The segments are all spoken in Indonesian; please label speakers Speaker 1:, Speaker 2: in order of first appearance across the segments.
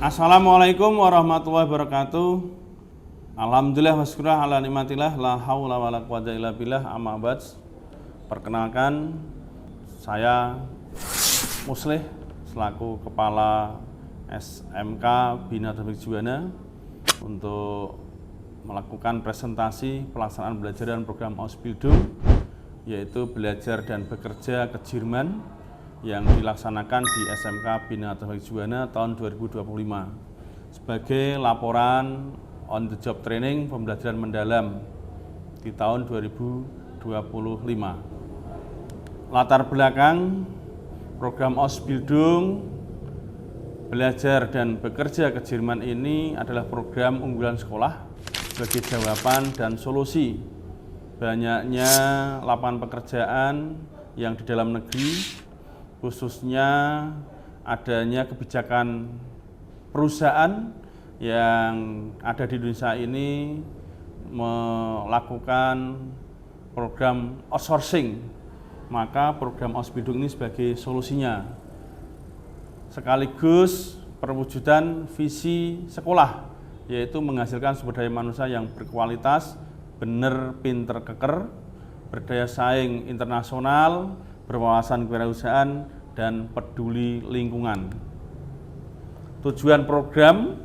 Speaker 1: Assalamualaikum warahmatullahi wabarakatuh. Alhamdulillah waskurah ala nikmatillah la haula wala quwata illa billah amma ba'd. Perkenalkan, saya Muslih selaku Kepala SMK Bina Taufiq Juwana untuk melakukan presentasi pelaksanaan pembelajaran program Ausbildung, yaitu belajar dan bekerja ke Jerman yang dilaksanakan di SMK Bina Taufiq Juwana tahun 2025 sebagai laporan on the job training pembelajaran mendalam di tahun 2025. Latar belakang program Ausbildung belajar dan bekerja ke Jerman ini adalah program unggulan sekolah sebagai jawaban dan solusi banyaknya lapangan pekerjaan yang di dalam negeri, khususnya adanya kebijakan perusahaan yang ada di Indonesia ini melakukan program outsourcing, maka program Ausbildung ini sebagai solusinya, sekaligus perwujudan visi sekolah, yaitu menghasilkan sumber daya manusia yang berkualitas, benar, pinter, keker, berdaya saing internasional, berwawasan kewirausahaan, dan peduli lingkungan. Tujuan program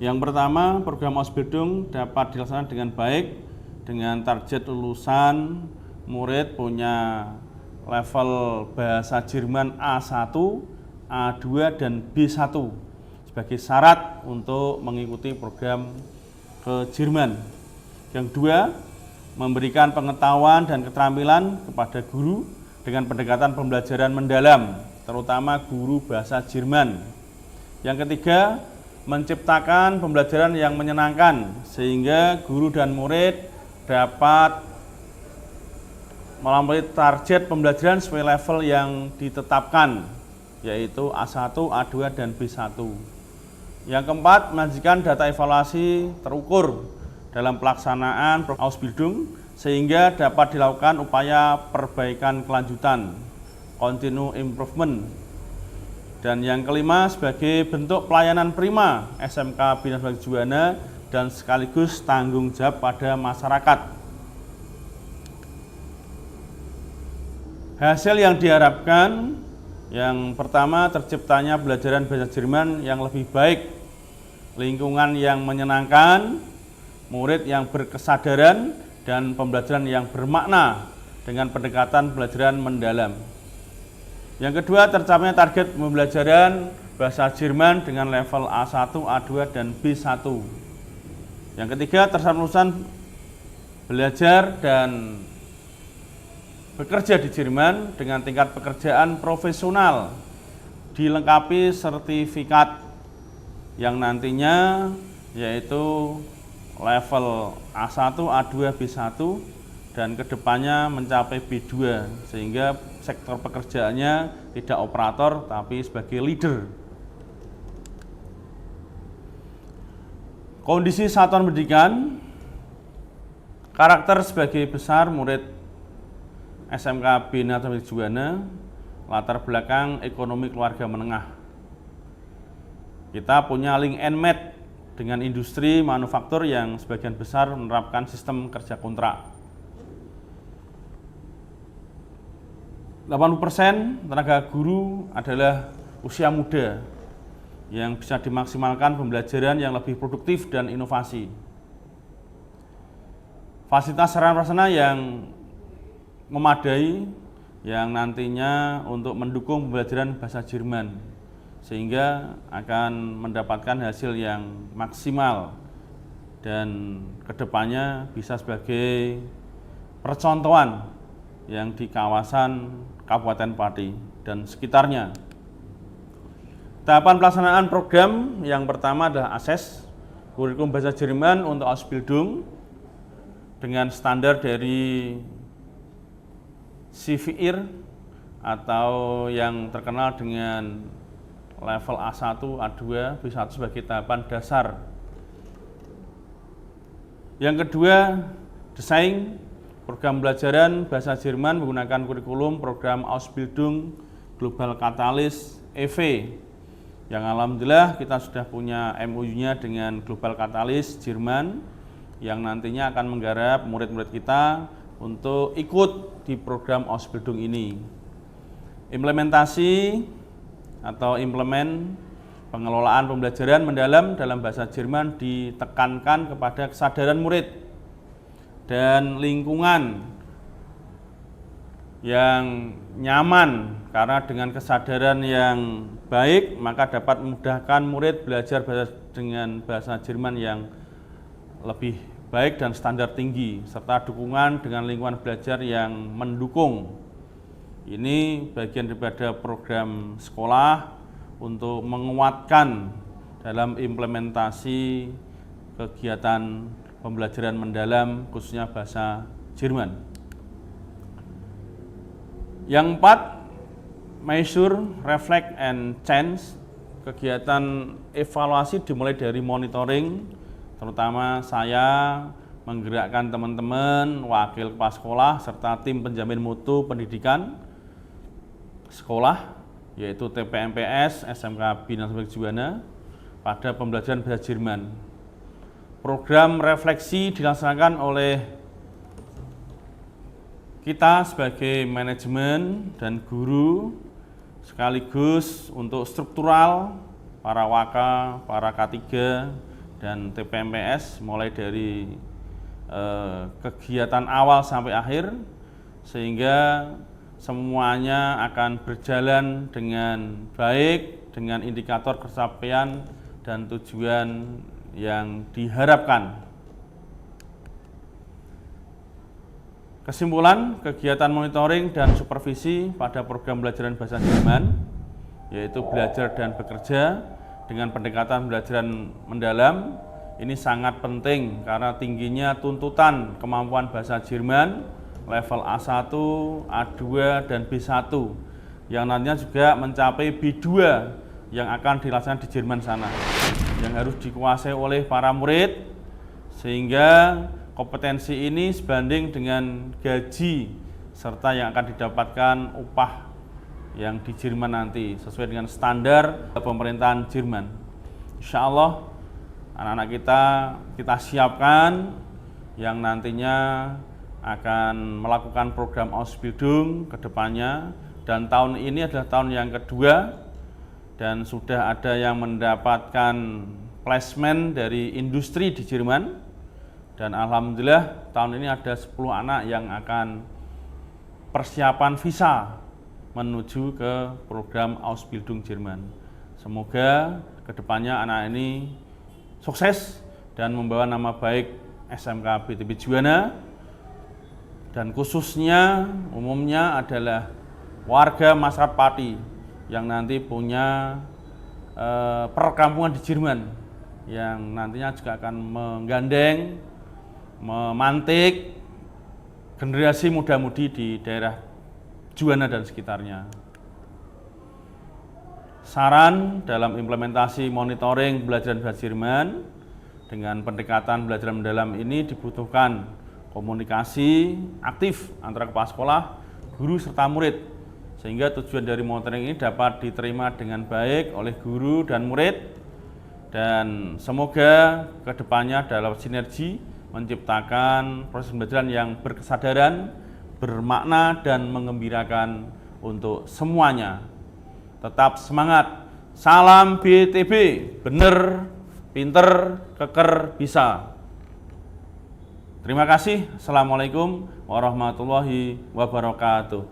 Speaker 1: yang pertama, program Ausbildung dapat dilaksanakan dengan baik dengan target lulusan murid punya level bahasa Jerman A1, A2, dan B1 sebagai syarat untuk mengikuti program ke Jerman. Yang kedua, memberikan pengetahuan dan keterampilan kepada guru dengan pendekatan pembelajaran mendalam, terutama guru bahasa Jerman. Yang ketiga, menciptakan pembelajaran yang menyenangkan sehingga guru dan murid dapat melampaui target pembelajaran sesuai level yang ditetapkan, yaitu A1, A2, dan B1. Yang keempat, menyajikan data evaluasi terukur dalam pelaksanaan Ausbildung sehingga dapat dilakukan upaya perbaikan kelanjutan, continue improvement. Dan yang kelima, sebagai bentuk pelayanan prima SMK Bina Taufiq Juwana dan sekaligus tanggung jawab pada masyarakat. Hasil yang diharapkan, yang pertama, terciptanya pembelajaran bahasa Jerman yang lebih baik, lingkungan yang menyenangkan, murid yang berkesadaran, dan pembelajaran yang bermakna dengan pendekatan pembelajaran mendalam. Yang kedua, tercapainya target pembelajaran bahasa Jerman dengan level A1, A2, dan B1. Yang ketiga, tercapai lulusan belajar dan bekerja di Jerman dengan tingkat pekerjaan profesional, dilengkapi sertifikat yang nantinya yaitu level A1, A2, B1, dan kedepannya mencapai B2, sehingga sektor pekerjaannya tidak operator tapi sebagai leader. Kondisi satuan pendidikan, karakter sebagai besar murid SMK Bina Taufiq Juwana, latar belakang ekonomi keluarga menengah. Kita punya link and match dengan industri manufaktur yang sebagian besar menerapkan sistem kerja kontrak. 80% tenaga guru adalah usia muda yang bisa dimaksimalkan pembelajaran yang lebih produktif dan inovasi. Fasilitas sarana prasarana yang memadai yang nantinya untuk mendukung pembelajaran bahasa Jerman, sehingga akan mendapatkan hasil yang maksimal dan kedepannya bisa sebagai percontohan yang di kawasan Kabupaten Pati dan sekitarnya. Tahapan pelaksanaan program yang pertama adalah akses kurikulum bahasa Jerman untuk Ausbildung dengan standar dari CVIR atau yang terkenal dengan level A1, A2, B1 sebagai tahapan dasar. Yang kedua, desain program pembelajaran bahasa Jerman menggunakan kurikulum program Ausbildung Global Catalyst EV yang alhamdulillah kita sudah punya MOU-nya dengan Global Catalyst Jerman yang nantinya akan menggarap murid-murid kita untuk ikut di program Ausbildung ini. Implementasi atau pengelolaan pembelajaran mendalam dalam bahasa Jerman ditekankan kepada kesadaran murid dan lingkungan yang nyaman, karena dengan kesadaran yang baik maka dapat memudahkan murid belajar dengan bahasa Jerman yang lebih baik dan standar tinggi, serta dukungan dengan lingkungan belajar yang mendukung. Ini bagian daripada program sekolah untuk menguatkan dalam implementasi kegiatan pembelajaran mendalam khususnya bahasa Jerman. Yang 4, measure, reflect, and change. Kegiatan evaluasi dimulai dari monitoring, terutama saya menggerakkan teman-teman, wakil kepala sekolah, serta tim penjamin mutu pendidikan sekolah, yaitu TPMPS, SMK Bina Sebagai Juwana, pada pembelajaran bahasa Jerman. Program refleksi dilaksanakan oleh kita sebagai manajemen dan guru, sekaligus untuk struktural para waka, para K3 dan TPMPS mulai dari kegiatan awal sampai akhir, sehingga semuanya akan berjalan dengan baik dengan indikator capaian dan tujuan yang diharapkan. Kesimpulan, kegiatan monitoring dan supervisi pada program pembelajaran bahasa Jerman, yaitu belajar dan bekerja dengan pendekatan pembelajaran mendalam, ini sangat penting karena tingginya tuntutan kemampuan bahasa Jerman level A1, A2, dan B1 yang nantinya juga mencapai B2 yang akan dilaksanakan di Jerman sana, yang harus dikuasai oleh para murid, sehingga kompetensi ini sebanding dengan gaji serta yang akan didapatkan upah yang di Jerman nanti sesuai dengan standar pemerintahan Jerman. Insya Allah anak-anak kita siapkan yang nantinya akan melakukan program Ausbildung ke depannya, dan tahun ini adalah tahun yang kedua dan sudah ada yang mendapatkan placement dari industri di Jerman. Dan alhamdulillah tahun ini ada 10 anak yang akan persiapan visa menuju ke program Ausbildung Jerman. Semoga kedepannya anak ini sukses dan membawa nama baik SMK BTB Juwana, dan khususnya umumnya adalah warga masyarakat Pati yang nanti punya perkampungan di Jerman, yang nantinya juga akan menggandeng, memantik generasi muda-mudi di daerah Juwana dan sekitarnya. Saran dalam implementasi monitoring pembelajaran bahasa Jerman dengan pendekatan pembelajaran mendalam ini dibutuhkan komunikasi aktif antara kepala sekolah, guru, serta murid, sehingga tujuan dari monitoring ini dapat diterima dengan baik oleh guru dan murid, dan semoga kedepannya dalam sinergi menciptakan proses pembelajaran yang berkesadaran, bermakna, dan menggembirakan untuk semuanya. Tetap semangat. Salam BTB, bener, pinter, keker, bisa. Terima kasih. Assalamualaikum warahmatullahi wabarakatuh.